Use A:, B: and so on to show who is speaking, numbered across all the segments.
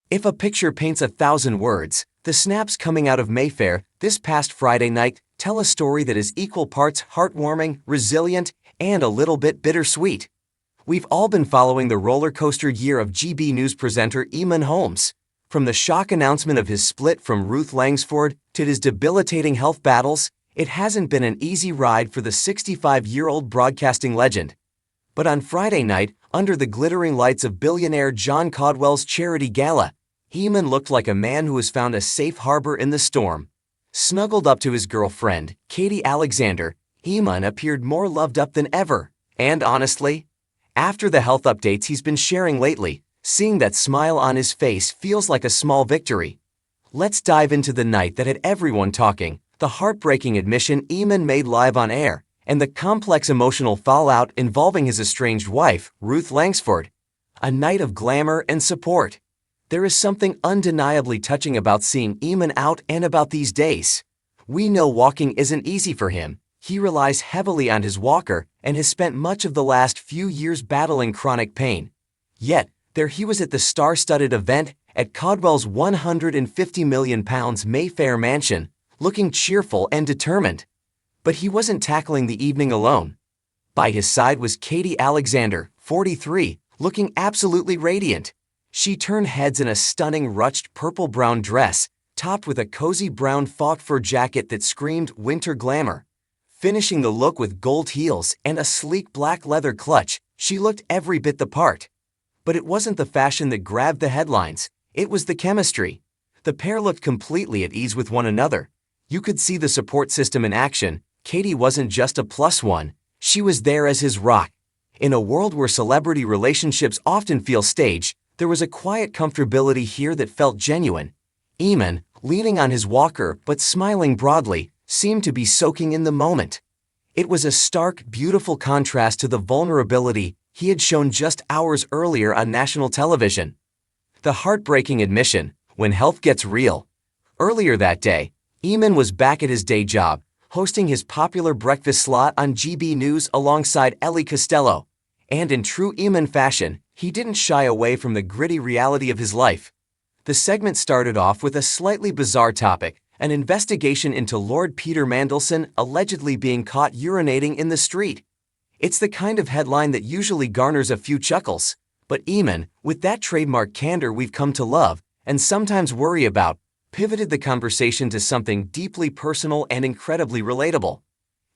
A: If a picture paints 1,000 words, the snaps coming out of Mayfair this past Friday night tell a story that is equal parts heartwarming, resilient, and a little bit bittersweet. We've all been following the roller coaster year of GB News presenter Eamonn Holmes. From the shock announcement of his split from Ruth Langsford to his debilitating health battles, it hasn't been an easy ride for the 65-year-old broadcasting legend. But on Friday night, under the glittering lights of billionaire John Caldwell's charity gala, Eamonn looked like a man who has found a safe harbor in the storm. Snuggled up to his girlfriend, Katie Alexander, Eamonn appeared more loved up than ever. And honestly, after the health updates he's been sharing lately, seeing that smile on his face feels like a small victory. Let's dive into the night that had everyone talking, the heartbreaking admission Eamonn made live on air, and the complex emotional fallout involving his estranged wife, Ruth Langsford. A night of glamour and support. There is something undeniably touching about seeing Eamonn out and about these days. We know walking isn't easy for him. He relies heavily on his walker and has spent much of the last few years battling chronic pain. Yet, there he was at the star-studded event at Caldwell's £150 million Mayfair mansion, looking cheerful and determined. But he wasn't tackling the evening alone. By his side was Katie Alexander, 43, looking absolutely radiant. She turned heads in a stunning ruched purple-brown dress, topped with a cozy brown faux fur jacket that screamed winter glamour. Finishing the look with gold heels and a sleek black leather clutch, she looked every bit the part. But it wasn't the fashion that grabbed the headlines, it was the chemistry. The pair looked completely at ease with one another. You could see the support system in action. Katie wasn't just a plus one, she was there as his rock. In a world where celebrity relationships often feel staged, there was a quiet comfortability here that felt genuine. Eamonn, leaning on his walker but smiling broadly, seemed to be soaking in the moment. It was a stark, beautiful contrast to the vulnerability he had shown just hours earlier on national television. The heartbreaking admission, when health gets real. Earlier that day, Eamonn was back at his day job, hosting his popular breakfast slot on GB News alongside Ellie Costello. And in true Eamonn fashion, he didn't shy away from the gritty reality of his life. The segment started off with a slightly bizarre topic, an investigation into Lord Peter Mandelson allegedly being caught urinating in the street. It's the kind of headline that usually garners a few chuckles, but Eamonn, with that trademark candor we've come to love and sometimes worry about, pivoted the conversation to something deeply personal and incredibly relatable.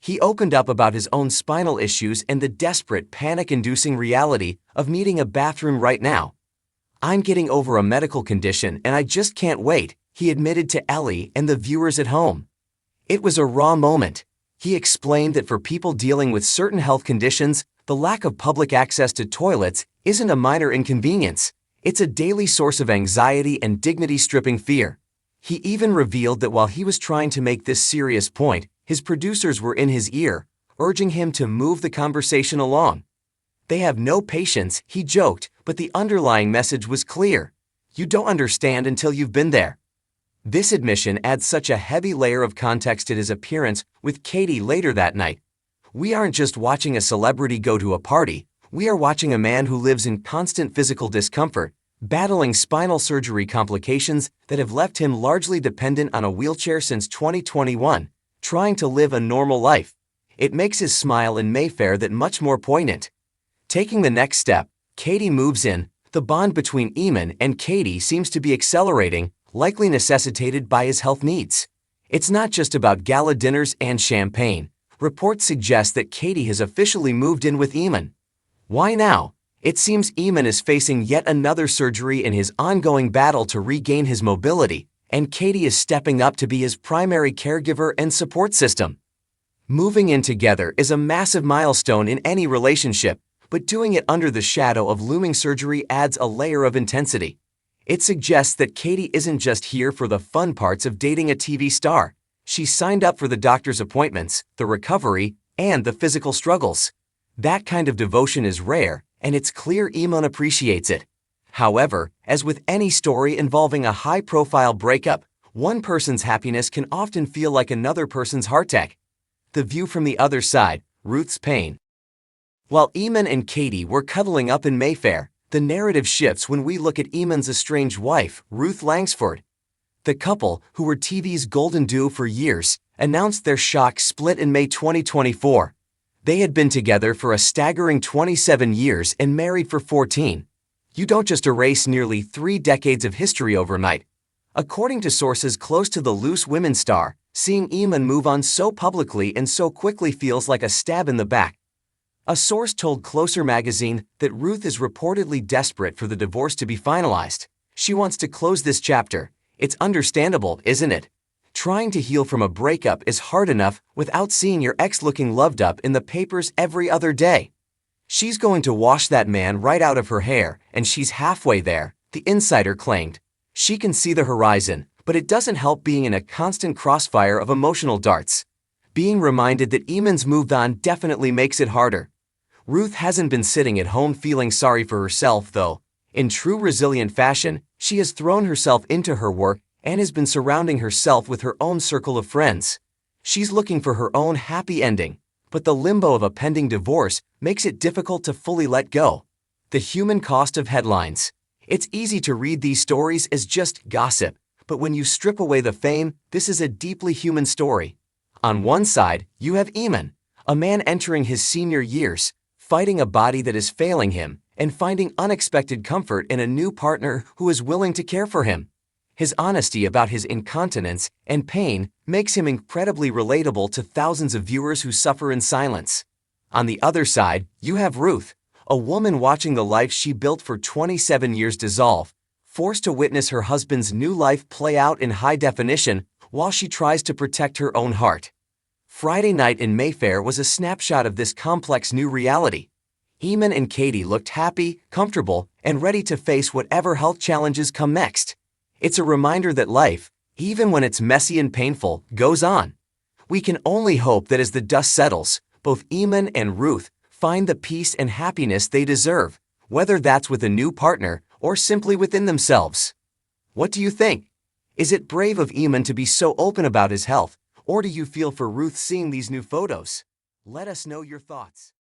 A: He opened up about his own spinal issues and the desperate, panic-inducing reality of needing a bathroom right now. "I'm getting over a medical condition and I just can't wait," he admitted to Ellie and the viewers at home. It was a raw moment. He explained that for people dealing with certain health conditions, the lack of public access to toilets isn't a minor inconvenience. It's a daily source of anxiety and dignity-stripping fear. He even revealed that while he was trying to make this serious point, his producers were in his ear, urging him to move the conversation along. "They have no patience," he joked, but the underlying message was clear. You don't understand until you've been there. This admission adds such a heavy layer of context to his appearance with Katie later that night. "We aren't just watching a celebrity go to a party, we are watching a man who lives in constant physical discomfort, battling spinal surgery complications that have left him largely dependent on a wheelchair since 2021, trying to live a normal life." It makes his smile in Mayfair that much more poignant. Taking the next step, Katie moves in. The bond between Eamonn and Katie seems to be accelerating, likely necessitated by his health needs. It's not just about gala dinners and champagne. Reports suggest that Katie has officially moved in with Eamonn. Why now? It seems Eamonn is facing yet another surgery in his ongoing battle to regain his mobility, and Katie is stepping up to be his primary caregiver and support system. Moving in together is a massive milestone in any relationship, but doing it under the shadow of looming surgery adds a layer of intensity. It suggests that Katie isn't just here for the fun parts of dating a TV star. She signed up for the doctor's appointments, the recovery, and the physical struggles. That kind of devotion is rare, and it's clear Eamonn appreciates it. However, as with any story involving a high-profile breakup, one person's happiness can often feel like another person's heartache. The view from the other side, Ruth's pain. While Eamonn and Katie were cuddling up in Mayfair, The narrative shifts when we look at Eamonn's estranged wife, Ruth Langsford. The couple, who were TV's golden duo for years, announced their shock split in May 2024. They had been together for a staggering 27 years and married for 14. You don't just erase nearly 3 decades of history overnight. According to sources close to the Loose Women star, seeing Eamonn move on so publicly and so quickly feels like a stab in the back. A source told Closer magazine that Ruth is reportedly desperate for the divorce to be finalized. She wants to close this chapter. It's understandable, isn't it? Trying to heal from a breakup is hard enough without seeing your ex looking loved up in the papers every other day. She's going to wash that man right out of her hair, and she's halfway there, the insider claimed. She can see the horizon, but it doesn't help being in a constant crossfire of emotional darts. Being reminded that Eamonn's moved on definitely makes it harder. Ruth hasn't been sitting at home feeling sorry for herself, though. In true resilient fashion, she has thrown herself into her work and has been surrounding herself with her own circle of friends. She's looking for her own happy ending, but the limbo of a pending divorce makes it difficult to fully let go. The human cost of headlines. It's easy to read these stories as just gossip, but when you strip away the fame, this is a deeply human story. On one side, you have Eamonn, a man entering his senior years, fighting a body that is failing him, and finding unexpected comfort in a new partner who is willing to care for him. His honesty about his incontinence and pain makes him incredibly relatable to thousands of viewers who suffer in silence. On the other side, you have Ruth, a woman watching the life she built for 27 years dissolve, forced to witness her husband's new life play out in high definition while she tries to protect her own heart. Friday night in Mayfair was a snapshot of this complex new reality. Eamonn and Katie looked happy, comfortable, and ready to face whatever health challenges come next. It's a reminder that life, even when it's messy and painful, goes on. We can only hope that as the dust settles, both Eamonn and Ruth find the peace and happiness they deserve, whether that's with a new partner or simply within themselves. What do you think? Is it brave of Eamonn to be so open about his health, or do you feel for Ruth seeing these new photos? Let us know your thoughts.